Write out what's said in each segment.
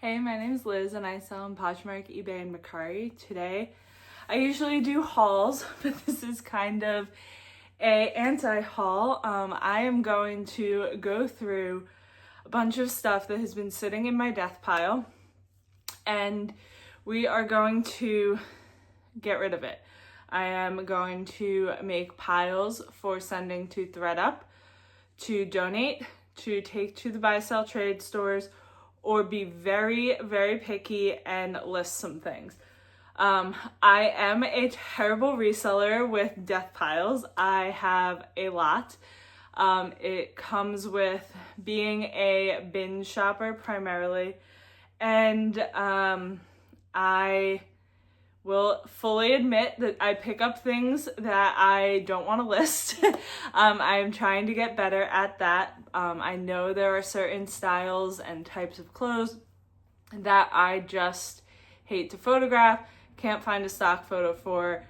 Hey, my name is Liz and I sell on Poshmark, eBay, and Mercari. Today, I usually do hauls, but this is kind of a anti-haul. I am going to go through a bunch of stuff that has been sitting in my death pile, and we are going to get rid of it. I am going to make piles for sending to ThredUp, to donate, to take to the buy, sell, trade stores, or be very, very picky and list some things. I am a terrible reseller with death piles. I have a lot. It comes with being a bin shopper primarily, and I will fully admit that I pick up things that I don't want to list. I'm trying to get better at that. I know there are certain styles and types of clothes that I just hate to photograph, can't find a stock photo for,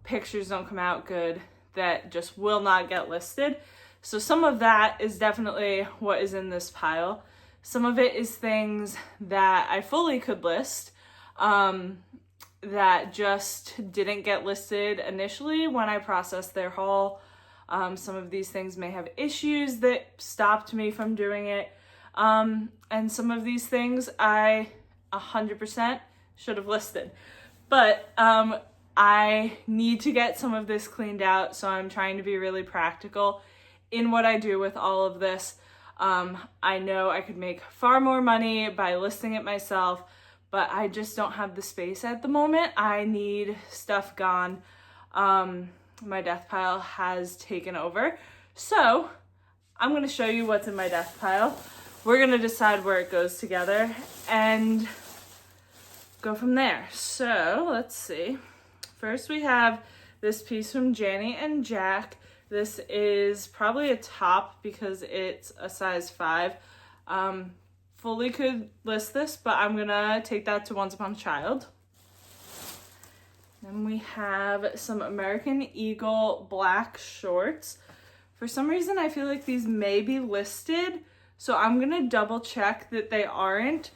pictures don't come out good, that just will not get listed. So some of that is definitely what is in this pile. Some of it is things that I fully could list, that just didn't get listed initially when I processed their haul. Some of these things may have issues that stopped me from doing it. And some of these things I 100% should have listed. But I need to get some of this cleaned out, so I'm trying to be really practical in what I do with all of this. I know I could make far more money by listing it myself, but I just don't have the space at the moment. I need stuff gone. My death pile has taken over. So I'm gonna show you what's in my death pile. We're gonna decide where it goes together and go from there. So let's see. First we have this piece from Janny and Jack. This is probably a top because it's a size 5. Fully could list this, but I'm gonna take that to Once Upon a Child. Then we have some American Eagle black shorts. For some reason, I feel like these may be listed, so I'm gonna double check that they aren't.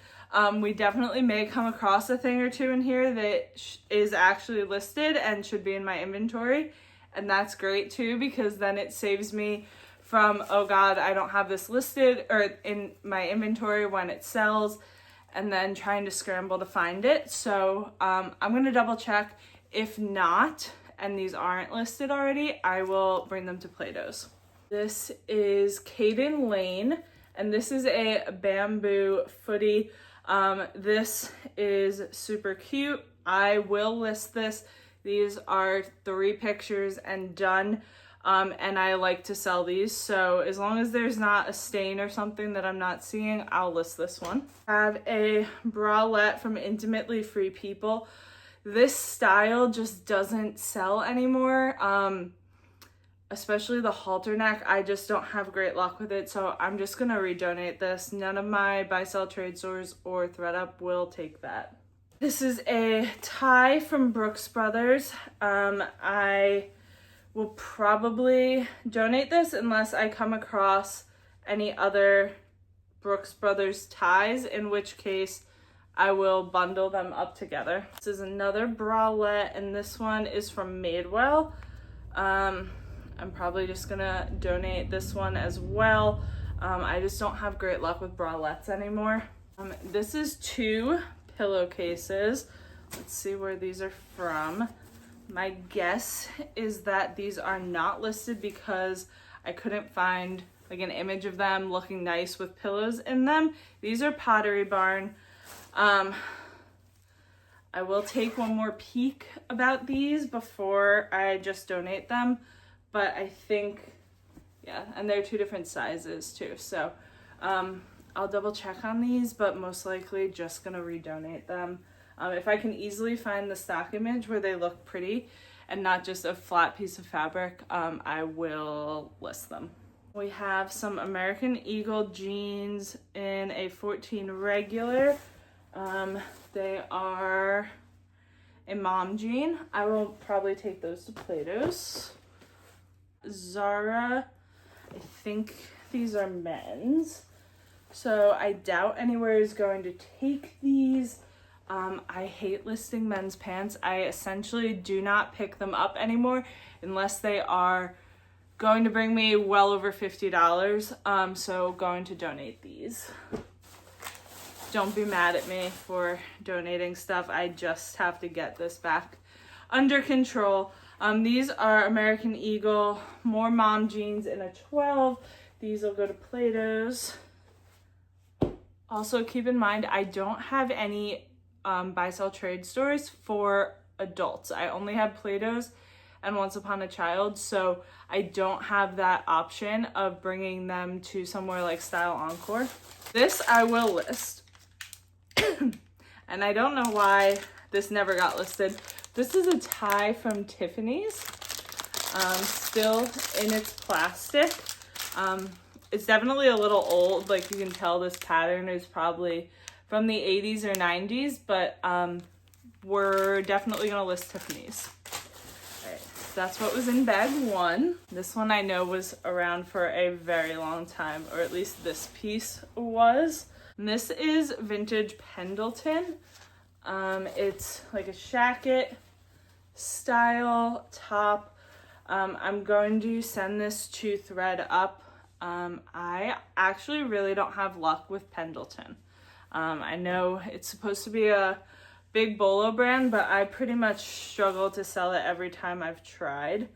We definitely may come across a thing or two in here that is actually listed and should be in my inventory, and that's great too, because then it saves me from, oh God, I don't have this listed or in my inventory when it sells, and then trying to scramble to find it. So I'm gonna double check. If not, and these aren't listed already, I will bring them to Play-Dohs. This is Caden Lane, and this is a bamboo footy. This is super cute. I will list this. These are 3 pictures and done. And I like to sell these, so as long as there's not a stain or something that I'm not seeing, I'll list this one. I have a bralette from Intimately Free People. This style just doesn't sell anymore, especially the halter neck. I just don't have great luck with it, so I'm just gonna redonate this. None of my buy sell trade stores or ThredUp will take that. This is a tie from Brooks Brothers. I will probably donate this unless I come across any other Brooks Brothers ties, in which case I will bundle them up together. This is another bralette, and this one is from Madewell. I'm probably just gonna donate this one as well. I just don't have great luck with bralettes anymore. This is 2 pillowcases. Let's see where these are from. My guess is that these are not listed because I couldn't find like an image of them looking nice with pillows in them. These are Pottery Barn. I will take one more peek about these before I just donate them, but I think, yeah, and they're 2 different sizes too. So I'll double check on these, but most likely just gonna redonate them. If I can easily find the stock image where they look pretty and not just a flat piece of fabric, I will list them. We have some American Eagle jeans in a 14 regular. They are a mom jean. I will probably take those to Play-Dohs. Zara, I think these are men's. so I doubt anywhere is going to take these. I hate listing men's pants. I essentially do not pick them up anymore unless they are going to bring me well over $50. So going to donate these. Don't be mad at me for donating stuff. I just have to get this back under control. These are American Eagle, more mom jeans in a 12. These will go to Plato's. Also keep in mind, I don't have any buy sell trade stores for adults. I only have Plato's and Once Upon a Child, so I don't have that option of bringing them to somewhere like Style Encore. This I will list. And I don't know why this never got listed. This is a tie from Tiffany's, still in its plastic. It's definitely a little old, like you can tell this pattern is probably from the 80s or 90s, but we're definitely gonna list Tiffany's. All right, that's what was in bag one. This one I know was around for a very long time, or at least this piece was. And this is vintage Pendleton. It's like a shacket style top. I'm going to send this to Thread-Up. I actually really don't have luck with Pendleton. I know it's supposed to be a big bolo brand, but I pretty much struggle to sell it every time I've tried.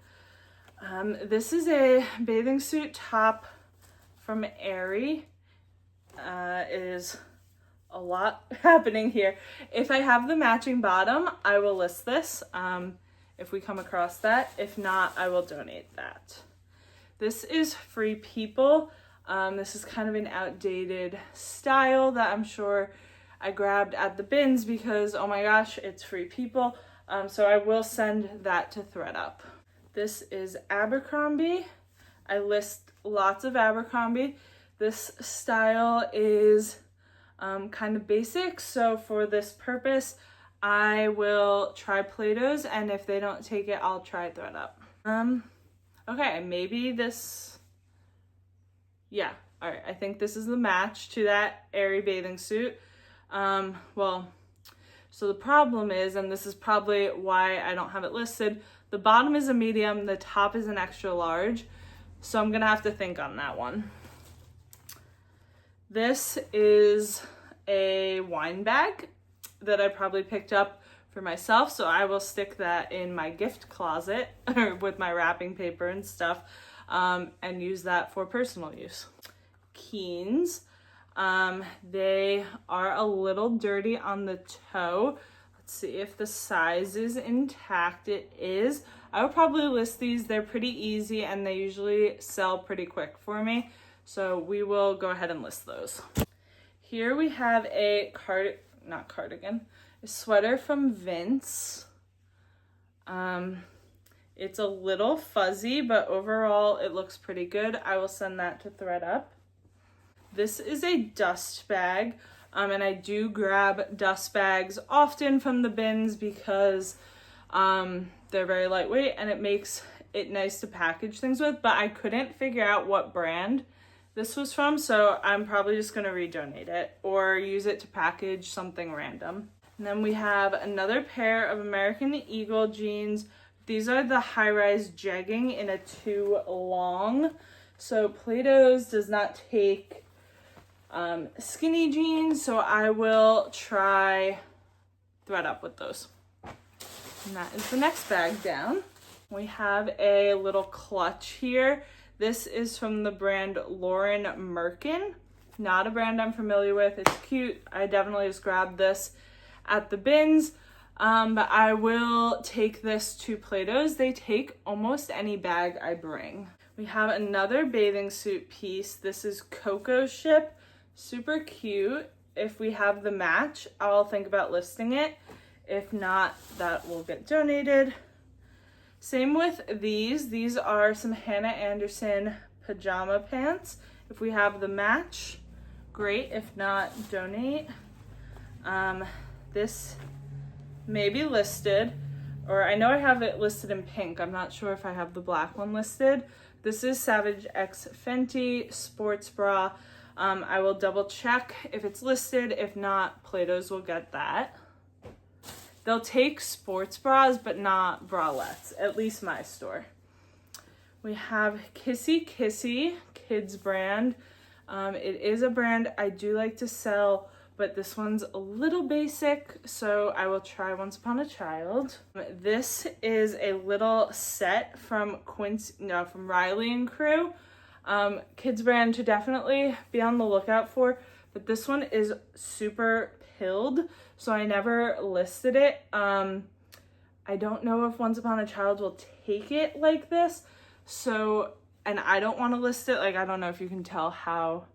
This is a bathing suit top from Aerie. It is a lot happening here. If I have the matching bottom, I will list this if we come across that. If not, I will donate that. This is Free People. This is kind of an outdated style that I'm sure I grabbed at the bins because, oh my gosh, it's Free People. So I will send that to Thread-Up. This is Abercrombie. I list lots of Abercrombie. This style is kind of basic, so for this purpose, I will try Plato's, and if they don't take it, I'll try Thread-Up. Okay, maybe this, yeah, all right, I think this is the match to that Aerie bathing suit. Well, so the problem is, and this is probably why I don't have it listed, the bottom is a medium, the top is an extra large, so I'm gonna have to think on that one. This is a wine bag that I probably picked up for myself, so I will stick that in my gift closet with my wrapping paper and stuff, and use that for personal use. Keens, they are a little dirty on the toe. Let's see if the size is intact. It is. I would probably list these. They're pretty easy and they usually sell pretty quick for me. So we will go ahead and list those. Here we have a a sweater from Vince. It's a little fuzzy, but overall it looks pretty good. I will send that to Thread-Up. This is a dust bag, and I do grab dust bags often from the bins because they're very lightweight and it makes it nice to package things with, but I couldn't figure out what brand this was from, so I'm probably just gonna redonate it or use it to package something random. And then we have another pair of American Eagle jeans. These are the high-rise jegging in a 2 long. So Plato's does not take skinny jeans, so I will try Thread-Up with those. And that is the next bag down. We have a little clutch here. This is from the brand Lauren Merkin. Not a brand I'm familiar with. It's cute. I definitely just grabbed this at the bins, but I will take this to Plato's. They take almost any bag I bring. We have another bathing suit piece. This is Coco Ship. Super cute. If we have the match, I'll think about listing it. If not, that will get donated. Same with these. These are some Hannah Anderson pajama pants. If we have the match, great. If not, donate. This may be listed, or I know I have it listed in pink. I'm not sure if I have the black one listed. This is Savage X Fenty sports bra. I will double check if it's listed. If not, Plato's will get that. They'll take sports bras, but not bralettes, at least my store. We have Kissy Kissy, kids brand. It is a brand I do like to sell, but this one's a little basic, so I will try Once Upon a Child. This is a little set from Riley and Crew. Kids brand to definitely be on the lookout for, but this one is super pilled, so I never listed it. I don't know if Once Upon a Child will take it like this, so, and I don't want to list it, like I don't know if you can tell how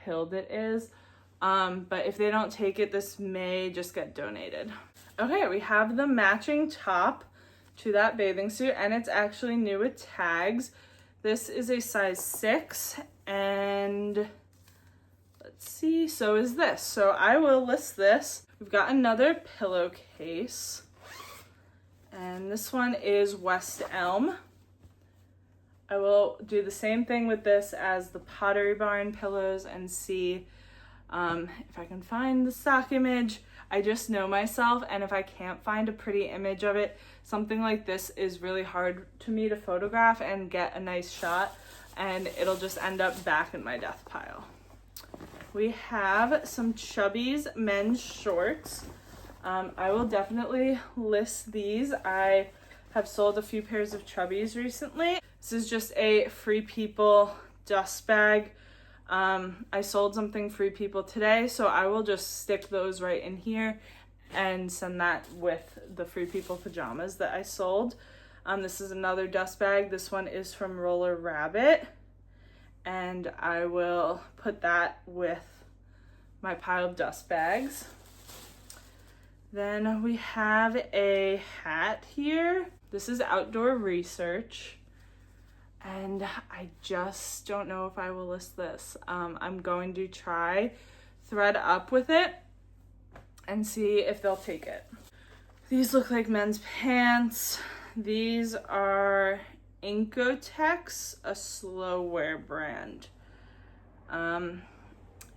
pilled it is, but if they don't take it, this may just get donated. Okay, we have the matching top to that bathing suit, and it's actually new with tags. This is a size 6, and let's see, so is this. So I will list this. We've got another pillowcase, and this one is West Elm. I will do the same thing with this as the Pottery Barn pillows and see if I can find the stock image. I just know myself, and if I can't find a pretty image of it, something like this is really hard to me to photograph and get a nice shot, and it'll just end up back in my death pile. We have some Chubbies men's shorts. I will definitely list these. I have sold a few pairs of Chubbies recently. This is just a Free People dust bag. I sold something Free People today, so I will just stick those right in here and send that with the Free People pajamas that I sold. This is another dust bag. This one is from Roller Rabbit, and I will put that with my pile of dust bags. Then we have a hat here. This is Outdoor Research, and I just don't know if I will list this. I'm going to try thread up with it and see if they'll take it. These look like men's pants. These are Incotex, a slow wear brand.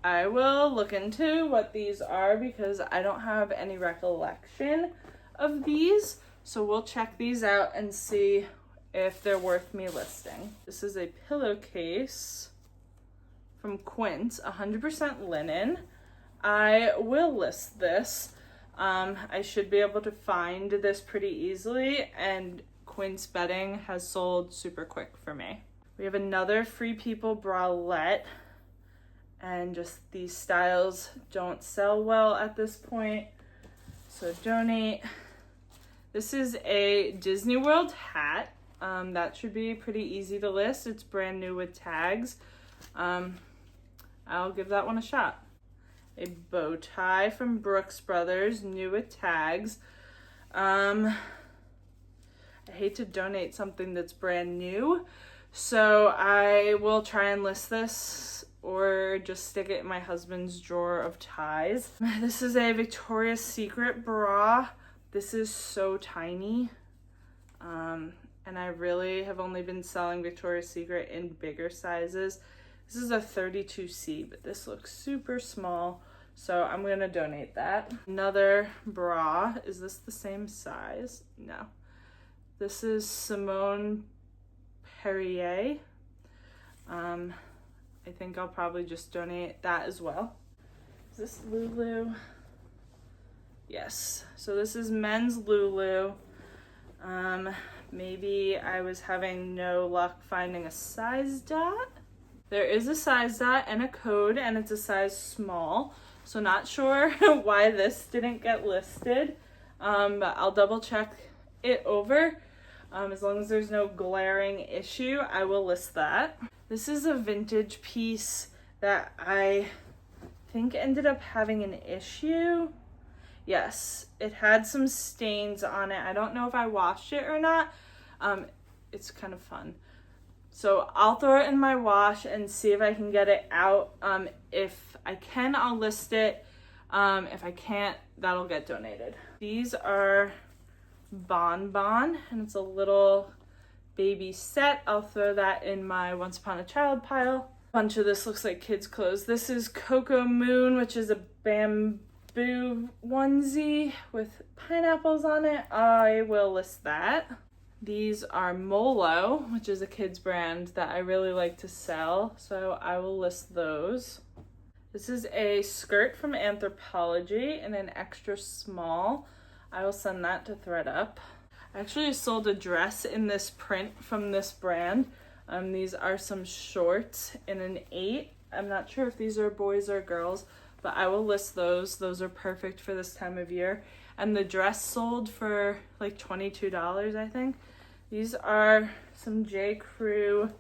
I will look into what these are because I don't have any recollection of these. So we'll check these out and see if they're worth me listing. This is a pillowcase from Quince, 100% linen. I will list this. I should be able to find this pretty easily, and Quince bedding has sold super quick for me. We have another Free People bralette, and just these styles don't sell well at this point, so donate. This is a Disney World hat. That should be pretty easy to list. It's brand new with tags. I'll give that one a shot. A bow tie from Brooks Brothers, new with tags. I hate to donate something that's brand new, so I will try and list this or just stick it in my husband's drawer of ties. This is a Victoria's Secret bra. This is so tiny, and I really have only been selling Victoria's Secret in bigger sizes. This is a 32C, but this looks super small, so I'm gonna donate that. Another bra. Is this the same size? No. This is Simone Perrier. I think I'll probably just donate that as well. Is this Lulu? Yes. So this is men's Lulu. Maybe I was having no luck finding a size dot. There is a size dot and a code, and it's a size small. So not sure why this didn't get listed, but I'll double check it over. As long as there's no glaring issue, I will list that. This is a vintage piece that I think ended up having an issue. Yes, it had some stains on it. I don't know if I washed it or not. It's kind of fun. So I'll throw it in my wash and see if I can get it out. If I can, I'll list it. If I can't, that'll get donated. These are Bon Bon, and it's a little baby set. I'll throw that in my Once Upon a Child pile. bunch of this looks like kids' clothes. This is Cocoa Moon, which is a bamboo onesie with pineapples on it. I will list that. These are Molo, which is a kids brand that I really like to sell, so I will list those. This is a skirt from Anthropologie in an extra small. I will send that to ThredUp. I actually sold a dress in this print from this brand. These are some shorts in an 8. I'm not sure if these are boys or girls, but I will list those. Those are perfect for this time of year. And the dress sold for like $22, I think. These are some J. Crew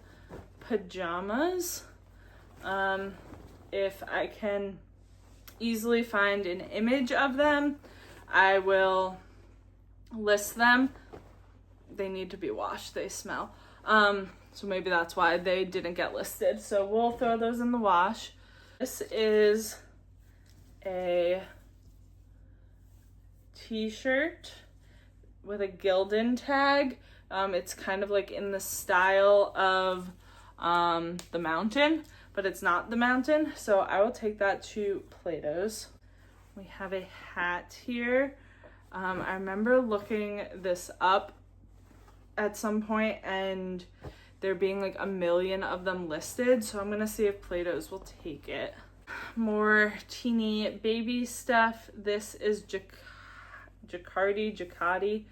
pajamas. If I can easily find an image of them, I will list them. They need to be washed. They smell. So maybe that's why they didn't get listed. So we'll throw those in the wash. This is a t-shirt with a Gildan tag. It's kind of like in the style of the Mountain, but it's not the Mountain. So I will take that to Plato's. We have a hat here. I remember looking this up at some point and there being like 1 million of them listed, so I'm gonna see if Plato's will take it. More teeny baby stuff. This is Jacquardi.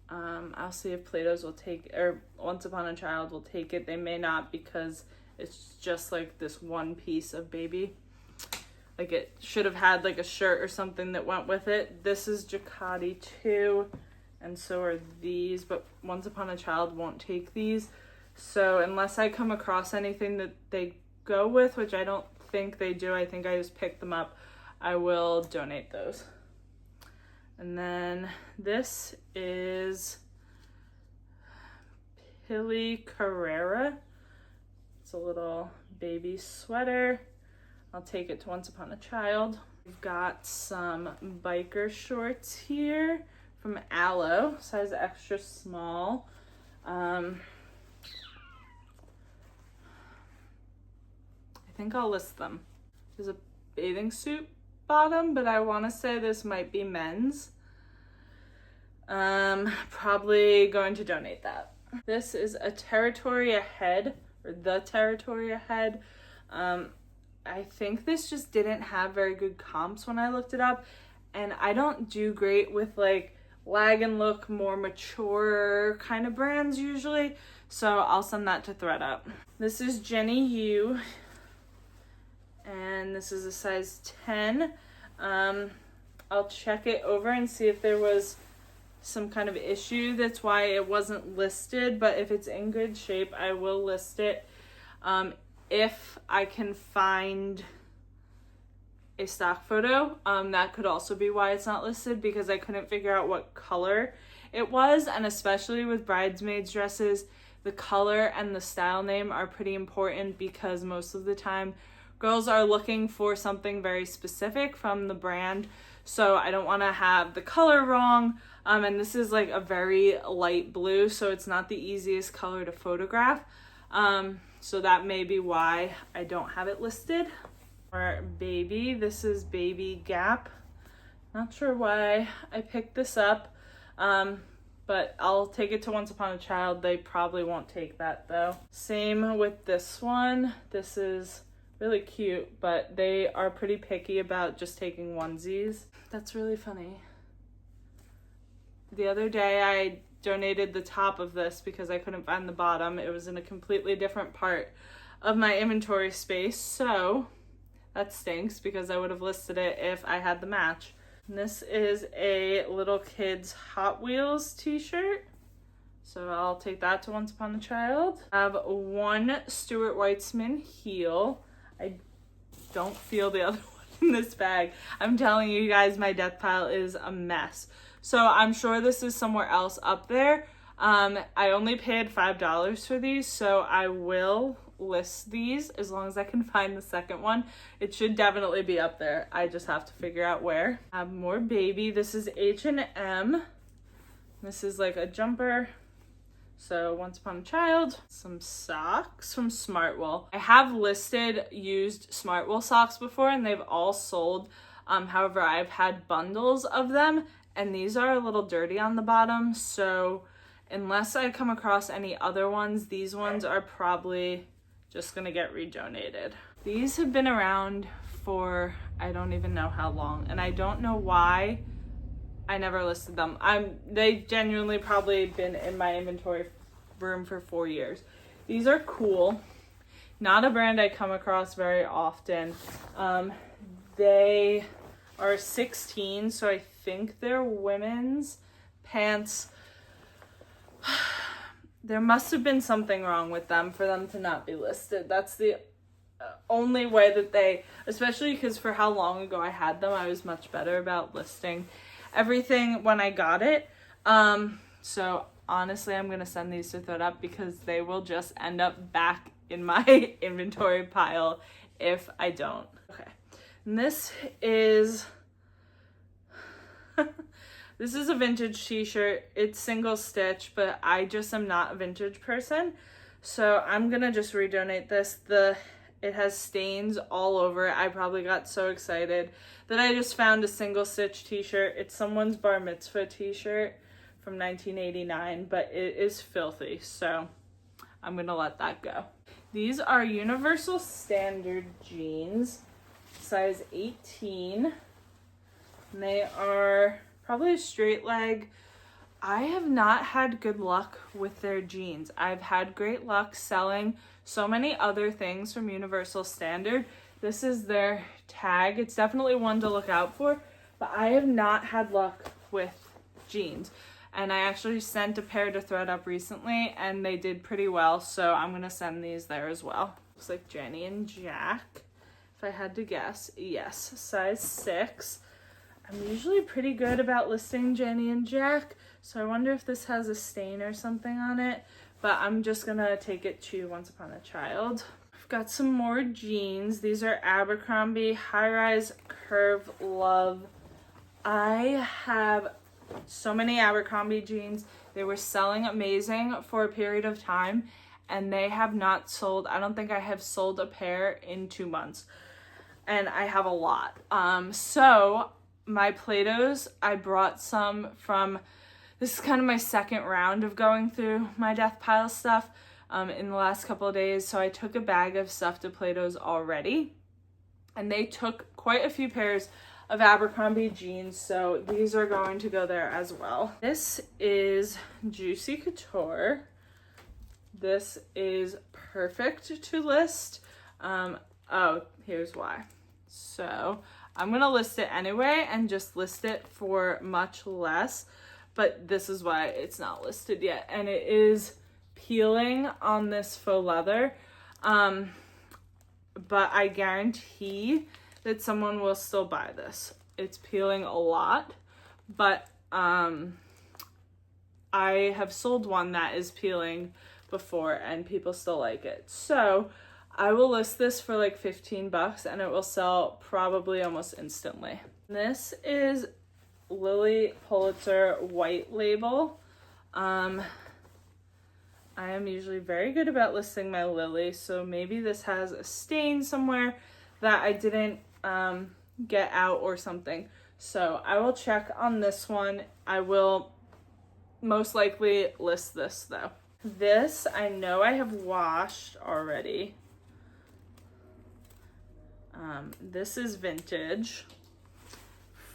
I'll see if Plato's will take, or Once Upon a Child will take it. They may not, because it's just like this one piece of baby. Like it should have had like a shirt or something that went with it. This is Jacquardi too, and so are these, but Once Upon a Child won't take these. So unless I come across anything that they go with, which I don't think they do, I think I just picked them up, I will donate those. And then this is Pili Carrera. It's a little baby sweater. I'll take it to Once Upon a Child. We've got some biker shorts here from Aloe, size extra small. I think I'll list them. There's a bathing suit bottom, but I want to say this might be men's. Probably going to donate that. This is a Territory Ahead, or the Territory Ahead. I think this just didn't have very good comps when I looked it up, and I don't do great with like Lag and Look, more mature kind of brands usually, so I'll send that to ThredUp. This is Jenny U, and this is a size 10. I'll check it over and see if there was some kind of issue that's why it wasn't listed, but if it's in good shape, I will list it. If I can find a stock photo, that could also be why it's not listed, because I couldn't figure out what color it was, and especially with bridesmaids dresses, the color and the style name are pretty important, because most of the time girls are looking for something very specific from the brand, so I don't want to have the color wrong. And this is like a very light blue, so it's not the easiest color to photograph. So that may be why I don't have it listed. For baby, this is Baby Gap. Not sure why I picked this up, but I'll take it to Once Upon a Child. They probably won't take that though. Same with this one. This is really cute, but they are pretty picky about just taking onesies. That's really funny. The other day I donated the top of this because I couldn't find the bottom. It was in a completely different part of my inventory space, so that stinks because I would have listed it if I had the match. And this is a little kid's Hot Wheels t-shirt, so I'll take that to Once Upon a Child. I have one Stuart Weitzman heel. I don't feel the other one in this bag. I'm telling you guys, my death pile is a mess. So I'm sure this is somewhere else up there. I only paid $5 for these, so I will list these as long as I can find the second one. It should definitely be up there. I just have to figure out where. I have more baby. This is H&M. This is like a jumper So Once Upon a Child. Some socks from Smartwool. I have listed used Smartwool socks before and they've all sold. However, I've had bundles of them and these are a little dirty on the bottom. So unless I come across any other ones, these ones are probably just gonna get redonated. These have been around for I don't even know how long, and I don't know why I never listed them. They genuinely probably been in my inventory room for 4 years. These are cool. Not a brand I come across very often. They are 16, so I think they're women's pants. There must have been something wrong with them for them to not be listed. That's the only way that they, especially because for how long ago I had them, I was much better about listing everything when I got it. So honestly, I'm gonna send these to ThredUp because they will just end up back in my inventory pile if I don't. Okay, and this is this is a vintage t-shirt. It's single stitch, but I just am not a vintage person, so I'm gonna just redonate this. It has stains all over it. I probably got so excited that I just found a single stitch t-shirt. It's someone's bar mitzvah t-shirt from 1989, but it is filthy, so I'm gonna let that go. These are Universal Standard jeans, size 18. And they are probably a straight leg. I have not had good luck with their jeans. I've had great luck selling so many other things from Universal Standard. This is their tag. It's definitely one to look out for, but I have not had luck with jeans. And I actually sent a pair to ThredUp recently and they did pretty well, so I'm gonna send these there as well. Looks like Jenny and Jack, if I had to guess. Yes, size 6. I'm usually pretty good about listing Jenny and Jack, so I wonder if this has a stain or something on it, but I'm just gonna take it to Once Upon a Child. I've got some more jeans. These are Abercrombie High Rise Curve Love. I have so many Abercrombie jeans. They were selling amazing for a period of time and they have not sold. I don't think I have sold a pair in 2 months, and I have a lot. So my Play-Dohs, I brought some from, this is kind of my second round of going through my death pile stuff in the last couple of days. So I took a bag of stuff to Play-Dohs already, and they took quite a few pairs of Abercrombie jeans, so these are going to go there as well. This is Juicy Couture. This is perfect to list. Oh, here's why. So I'm gonna list it anyway and just list it for much less, but this is why it's not listed yet. And it is peeling on this faux leather, but I guarantee that someone will still buy this. It's peeling a lot, but I have sold one that is peeling before and people still like it. So I will list this for like $15 and it will sell probably almost instantly. This is Lily Pulitzer White Label. I am usually very good about listing my Lily, so maybe this has a stain somewhere that I didn't get out or something. So I will check on this one. I will most likely list this though. This I know I have washed already. This is vintage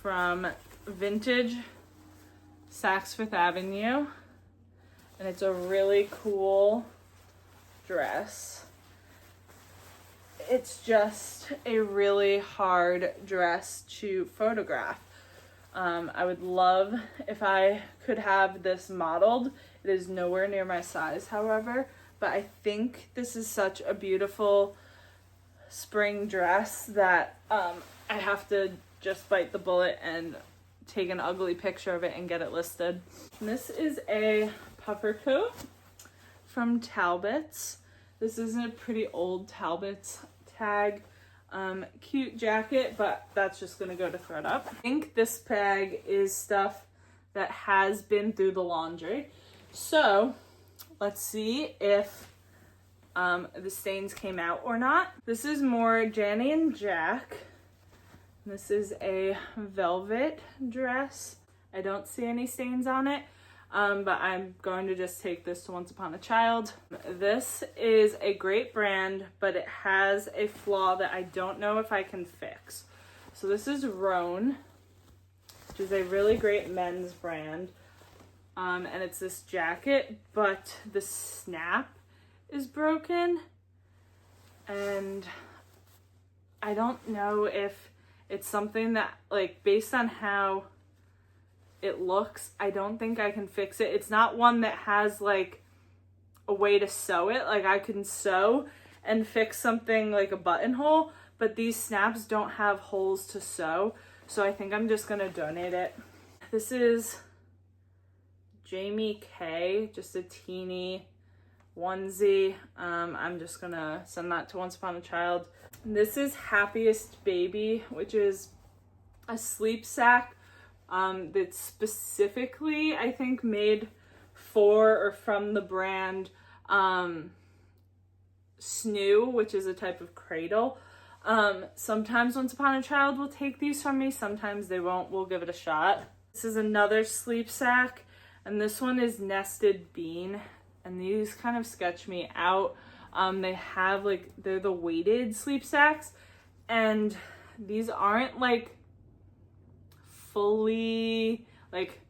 from Vintage Saks Fifth Avenue, and it's a really cool dress. It's just a really hard dress to photograph. I would love if I could have this modeled. It is nowhere near my size, however, but I think this is such a beautiful spring dress that I have to just bite the bullet and take an ugly picture of it and get it listed. And this is a puffer coat from Talbot's. This is a pretty old Talbot's tag. Cute jacket, but that's just gonna go to ThredUp. I think this bag is stuff that has been through the laundry. So Let's see if the stains came out or not. This is more Janny and Jack. This is a velvet dress. I don't see any stains on it, but I'm going to just take this to Once Upon a Child. This is a great brand, but it has a flaw that I don't know if I can fix. So this is Roan, which is a really great men's brand. And it's this jacket, but the snap is broken. And I don't know if it's something that, like, based on how it looks, I don't think I can fix it. It's not one that has, like, a way to sew it. Like, I can sew and fix something like a buttonhole, but these snaps don't have holes to sew. So I think I'm just gonna donate it. This is Jamie K, just a teeny onesie. I'm just gonna send that to Once Upon a Child. This is Happiest Baby, which is a sleep sack that's specifically, I think, made for or from the brand Snoo, which is a type of cradle. Sometimes Once Upon a Child will take these from me, sometimes they won't. We'll give it a shot. This is another sleep sack, and this one is Nested Bean, and these kind of sketch me out. They have, like, they're the weighted sleep sacks, and these aren't, like, fully, like,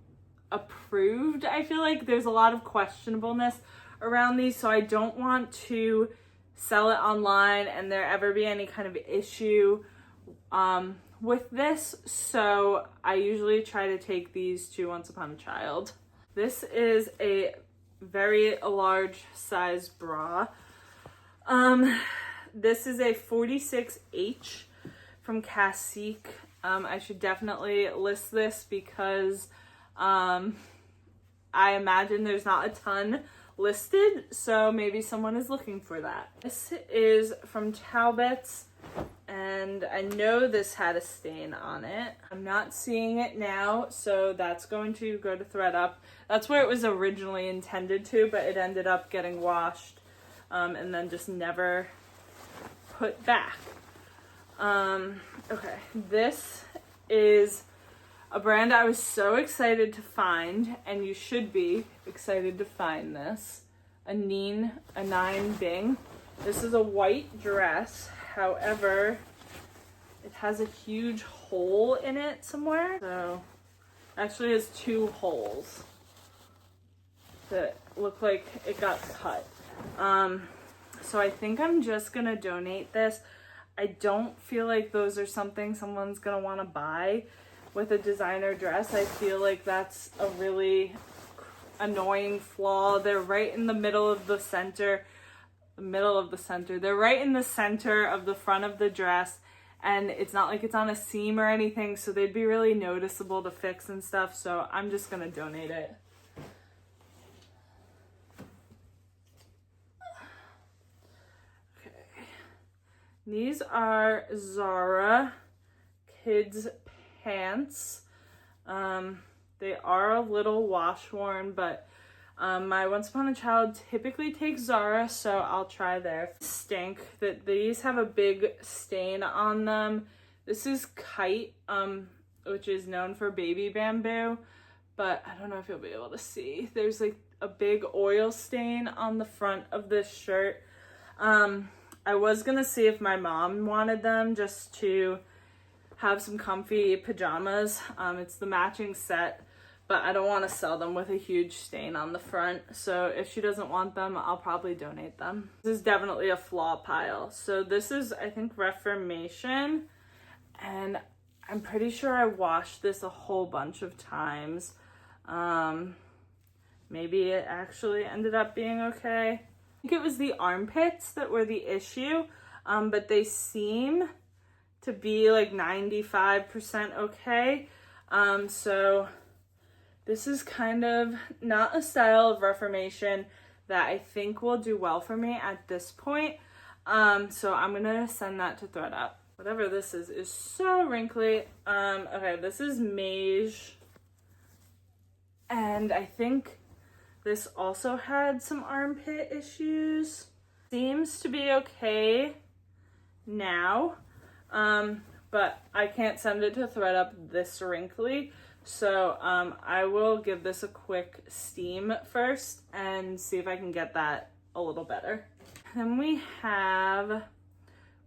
approved. I feel like there's a lot of questionableness around these, so I don't want to sell it online and there ever be any kind of issue with this, so I usually try to take these to Once Upon a Child. This is a very large size bra. This is a 46H from Cacique. I should definitely list this because I imagine there's not a ton listed, so maybe someone is looking for that. This is from Talbot's, and I know this had a stain on it. I'm not seeing it now, so that's going to go to ThredUp. That's where it was originally intended to, but it ended up getting washed and then just never put back. Okay, this is a brand I was so excited to find, and you should be excited to find this. A Nine Bing. This is a white dress, however, it has a huge hole in it somewhere. So, actually has two holes that look like it got cut. So I think I'm just gonna donate this. I don't feel like those are something someone's gonna wanna buy with a designer dress. I feel like that's a really annoying flaw. They're right in the middle of the center. They're right in the center of the front of the dress, and it's not like it's on a seam or anything, so they'd be really noticeable to fix and stuff, so I'm just gonna donate it. Okay. These are Zara kids pants. They are a little wash worn, but my Once Upon a Child typically takes Zara, so I'll try there. Stink that these have a big stain on them. This is Kite, which is known for baby bamboo, but I don't know if you'll be able to see. There's like a big oil stain on the front of this shirt. I was gonna see if my mom wanted them just to have some comfy pajamas. It's the matching set, but I don't want to sell them with a huge stain on the front. So if she doesn't want them, I'll probably donate them. This is definitely a flaw pile. So this is, I think, Reformation, and I'm pretty sure I washed this a whole bunch of times. Maybe it actually ended up being okay. I think it was the armpits that were the issue, but they seem to be like 95% okay. So this is kind of not a style of Reformation that I think will do well for me at this point. So I'm gonna send that to ThredUp. Whatever this is so wrinkly. Okay, this is Mage, and I think This also had some armpit issues. Seems to be okay now, but I can't send it to thread up this wrinkly. So I will give this a quick steam first and see if I can get that a little better. Then we have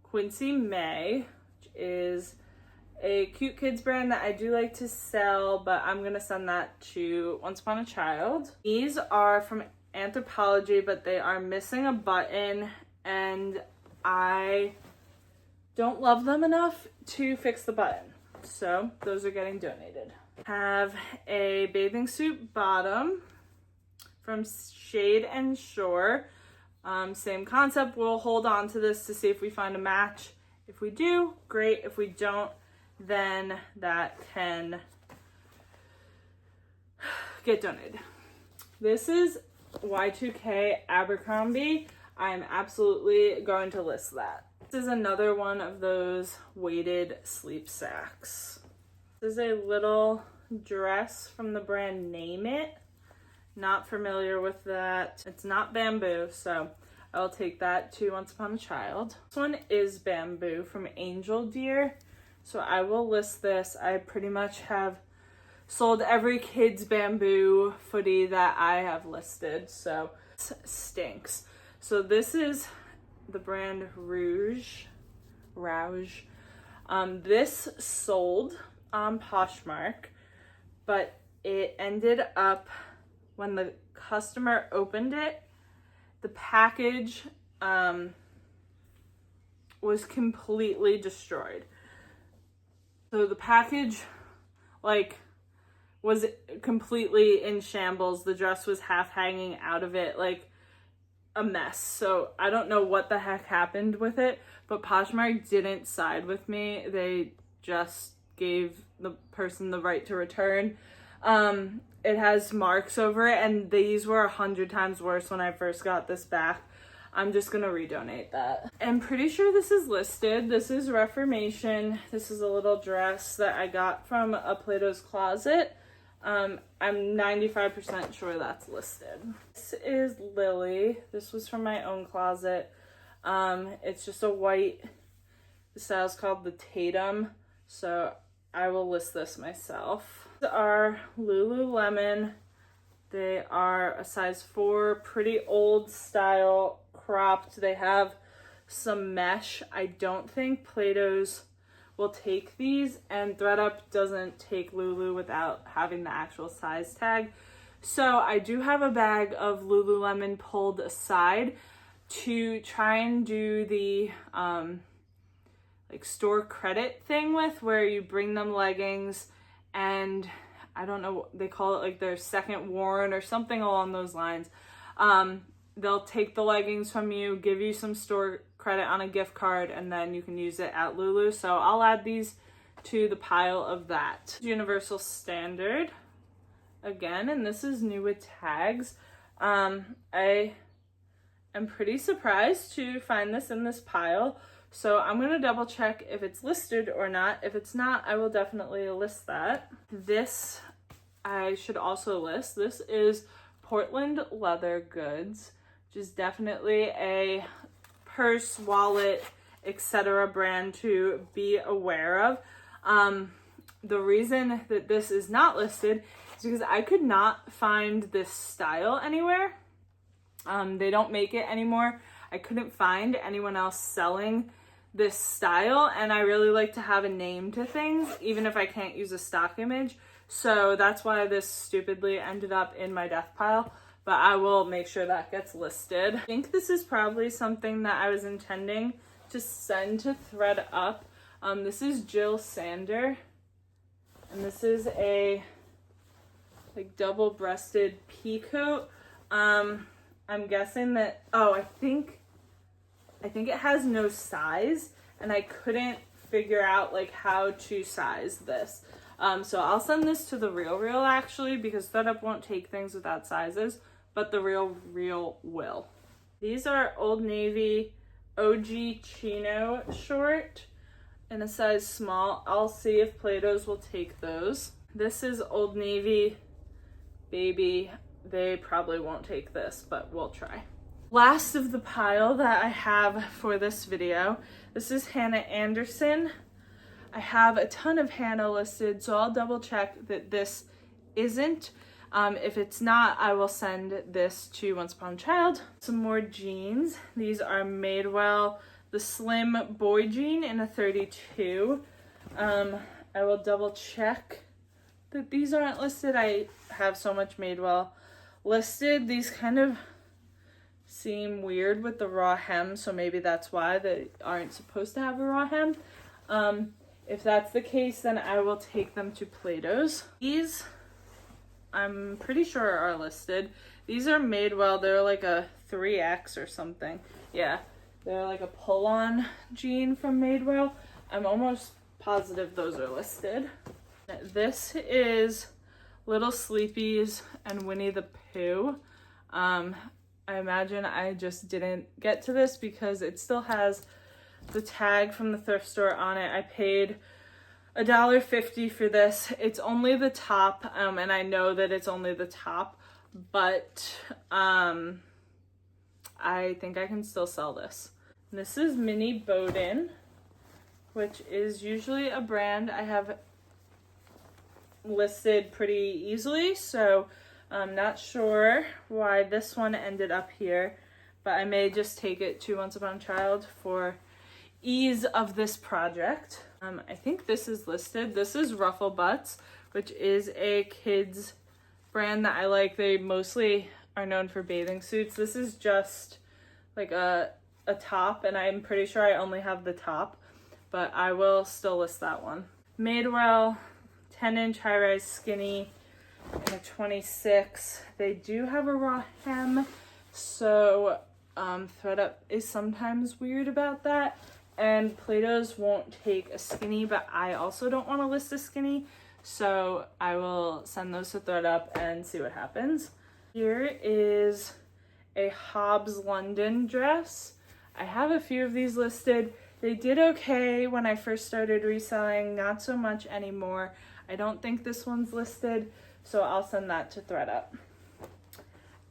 Quincy May, which is a cute kids brand that I do like to sell, but I'm gonna send that to Once Upon a Child. These are from Anthropology, but they are missing a button and I don't love them enough to fix the button. So those are getting donated. Have a bathing suit bottom from Shade and Shore. Same concept. We'll hold on to this to see if we find a match. If we do, great. If we don't, then that can get donated. This is Y2K Abercrombie. I'm absolutely going to list that. This is another one of those weighted sleep sacks. This is a little dress from the brand Name It. Not familiar with that. It's not bamboo, so I'll take that to Once Upon a Child. This one is bamboo from Angel Deer, so I will list this. I pretty much have sold every kid's bamboo footy that I have listed, so this stinks. So this is the brand Rouge. This sold on Poshmark, but it ended up, when the customer opened it, the package was completely destroyed. So the package was completely in shambles. The dress was half hanging out of it, like a mess. So I don't know what the heck happened with it, but Poshmark didn't side with me. They just gave the person the right to return. It has marks over it, and these were 100 times worse when I first got this back. I'm just gonna redonate that. I'm pretty sure this is listed. This is Reformation. This is a little dress that I got from a Plato's Closet. I'm 95% sure that's listed. This is Lily. This was from my own closet. It's just a white, the style's called the Tatum, so I will list this myself. These are Lululemon. They are a size 4, pretty old style, cropped. They have some mesh. I don't think Plato's will take these, and ThredUp doesn't take Lulu without having the actual size tag. So I do have a bag of Lululemon pulled aside to try and do the store credit thing with, where you bring them leggings and I don't know, they call it like their second worn or something along those lines. They'll take the leggings from you, give you some store credit on a gift card, and then you can use it at Lulu. So I'll add these to the pile of that. Universal Standard again, and this is new with tags. I am pretty surprised to find this in this pile. So I'm gonna double check if it's listed or not. If it's not, I will definitely list that. This I should also list. This is Portland Leather Goods, which is definitely a purse, wallet, etc. brand to be aware of. The reason that this is not listed is because I could not find this style anywhere. They don't make it anymore. I couldn't find anyone else selling this style, and I really like to have a name to things, even if I can't use a stock image. So that's why this stupidly ended up in my death pile, but I will make sure that gets listed. I think this is probably something that I was intending to send to ThredUp. This is Jill Sander, and this is a double-breasted pea coat. I'm guessing that, I think it has no size, and I couldn't figure out how to size this. So I'll send this to the Real actually, because ThredUp won't take things without sizes, but the Real will. These are Old Navy OG Chino short in a size small. I'll see if Plato's will take those. This is Old Navy Baby they probably won't take this, but we'll try. Last of the pile that I have for this video, this is Hannah Anderson. I have a ton of Hannah listed, so I'll double check that this isn't. If it's not, I will send this to Once Upon a Child. Some more jeans. These are Madewell, the slim boy jean in a 32. I will double check that these aren't listed. I have so much Madewell listed. These kind of seem weird with the raw hem, so maybe that's why they aren't supposed to have a raw hem. If that's the case, then I will take them to Plato's. These, I'm pretty sure are listed. These are Madewell. They're like a 3X or something. Yeah, they're like a pull-on jean from Madewell. I'm almost positive those are listed. This is Little Sleepies and Winnie the Pooh. I imagine I just didn't get to this because it still has the tag from the thrift store on it. I paid $1.50 for this. It's only the top, and I know that it's only the top, but I think I can still sell this. This is Mini Bowden, which is usually a brand I have listed pretty easily, so I'm not sure why this one ended up here, but I may just take it to Once Upon a Child for ease of this project. I think this is listed. This is Ruffle Butts, which is a kids brand that I like. They mostly are known for bathing suits. This is just like a top, and I'm pretty sure I only have the top, but I will still list that one. Madewell 10-inch high-rise skinny in a 26. They do have a raw hem, so ThredUp is sometimes weird about that, and Plato's won't take a skinny, but I also don't want to list a skinny, so I will send those to ThredUp and see what happens. Here is a Hobbs London dress. I have a few of these listed. They did okay when I first started reselling, not so much anymore. I don't think this one's listed, so I'll send that to ThredUp.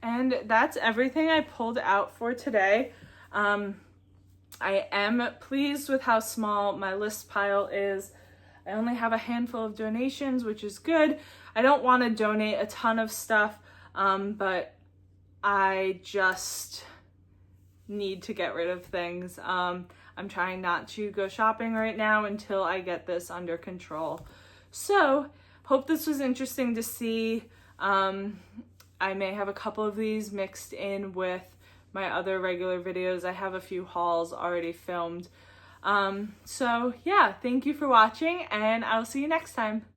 And that's everything I pulled out for today. I am pleased with how small my list pile is. I only have a handful of donations, which is good. I don't want to donate a ton of stuff, but I just need to get rid of things. I'm trying not to go shopping right now until I get this under control. So, hope this was interesting to see. I may have a couple of these mixed in with my other regular videos. I have a few hauls already filmed. So yeah, thank you for watching, and I'll see you next time.